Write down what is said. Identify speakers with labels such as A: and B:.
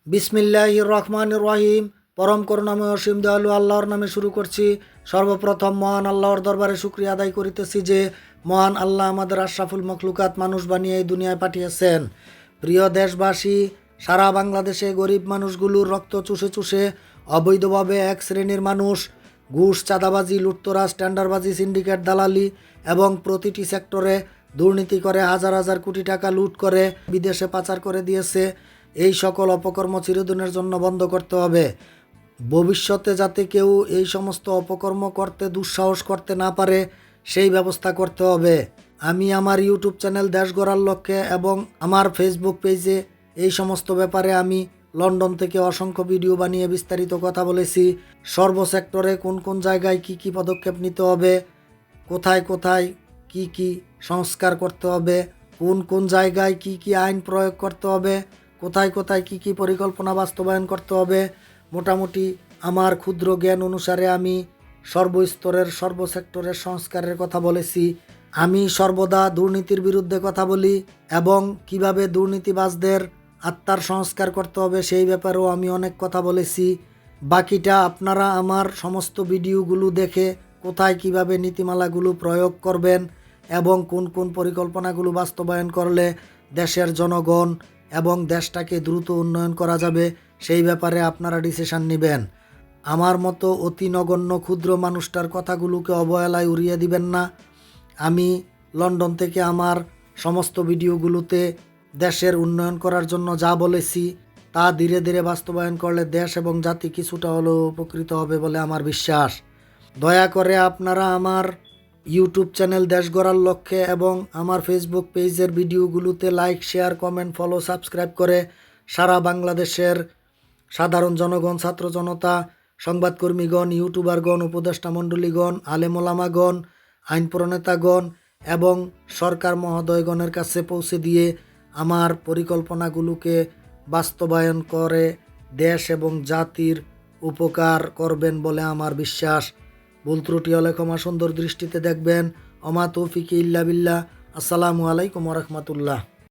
A: বিসমিল্লাহির রহমানির রহিম। পরম করুণাময় অসীম দয়ালু আল্লাহর নামে শুরু করছি। সর্বপ্রথম মহান আল্লাহর দরবারে শুকরিয়া আদায় করিতেছি যে মহান আল্লাহ আমাদের আশরাফুল মখলুকাত মানুষ বানিয়ে এই দুনিয়ায় পাঠিয়েছেন। প্রিয় দেশবাসী, সারা বাংলাদেশে গরিব মানুষগুলোর রক্ত চুষে চুষে অবৈধভাবে এক শ্রেণীর মানুষ ঘুষ, চাঁদাবাজি, লুটতরাজ, টেন্ডারবাজি, সিন্ডিকেট, দালালি এবং প্রতিটি সেক্টরে দুর্নীতি করে হাজার হাজার কোটি টাকা লুট করে বিদেশে পাচার করে দিয়েছে। এই সকল অপকর্ম চিরদিনের জন্য বন্ধ করতে হবে। ভবিষ্যতে যাতে কেউ এই সমস্ত অপকর্ম করতে দুঃসাহস করতে না পারে সেই ব্যবস্থা করতে হবে। আমি আমার ইউটিউব চ্যানেল দেশ গড়ার লক্ষ্যে এবং আমার ফেসবুক পেজে এই সমস্ত ব্যাপারে আমি লন্ডন থেকে অসংখ্য ভিডিও বানিয়ে বিস্তারিত কথা বলেছি। সর্বসেক্টরে কোন কোন জায়গায় কি কি পদক্ষেপ নিতে হবে, কোথায় কোথায় কি কি সংস্কার করতে হবে, কোন কোন জায়গায় কি কি আইন প্রয়োগ করতে হবে, কোথায় কোথায় কি কি পরিকল্পনা বাস্তবায়ন করতে হবে, মোটামুটি আমার ক্ষুদ্র জ্ঞান অনুসারে আমি সর্বস্তরের সর্বসেক্টরের সংস্কারের কথা বলেছি। আমি সর্বদা দুর্নীতির বিরুদ্ধে কথা বলি এবং কিভাবে দুর্নীতিবাজদের আত্মার সংস্কার করতে হবে সেই ব্যাপারেও আমি অনেক কথা বলেছি। বাকিটা আপনারা আমার সমস্ত ভিডিওগুলো দেখে কোথায় কিভাবে নীতিমালাগুলো প্রয়োগ করবেন এবং কোন কোন পরিকল্পনাগুলো বাস্তবায়ন করলে দেশের জনগণ এবং দেশটাকে দ্রুত উন্নয়ন করা যাবে সেই ব্যাপারে আপনারা ডিসিশন নেবেন। আমার মতো অতি নগণ্য ক্ষুদ্র মানুষটার কথাগুলোকে অবহেলায় উড়িয়ে দিবেন না। আমি লন্ডন থেকে আমার সমস্ত ভিডিওগুলোতে দেশের উন্নয়ন করার জন্য যা বলেছি তা ধীরে ধীরে বাস্তবায়ন করলে দেশ এবং জাতি কিছুটা হলেও উপকৃত হবে বলে আমার বিশ্বাস। দয়া করে আপনারা আমার ইউটিউব চ্যানেল দেশ গড়ার লক্ষ্যে এবং আমার ফেসবুক পেজের ভিডিওগুলোতে like, share, comment, follow, subscribe করে সারা বাংলাদেশের সাধারণ জনগণ, ছাত্র জনতা, সংবাদকর্মীগণ, ইউটিউবারগণ, উপদেষ্টা মণ্ডলীগণ, আলেমোলামাগণ, আইন প্রণেতাগণ এবং সরকার মহোদয়গণের কাছে পৌঁছে দিয়ে আমার পরিকল্পনাগুলোকে বাস্তবায়ন করে দেশ এবং জাতির উপকার করবেন বলে আমার বিশ্বাস। ভুল ত্রুটি হলে ক্ষমা সুন্দর দৃষ্টিতে দেখবেন। অমা তৌফিক ইল্লা বিল্লাহ। আসসালামু আলাইকুম ওয়া রাহমাতুল্লাহ।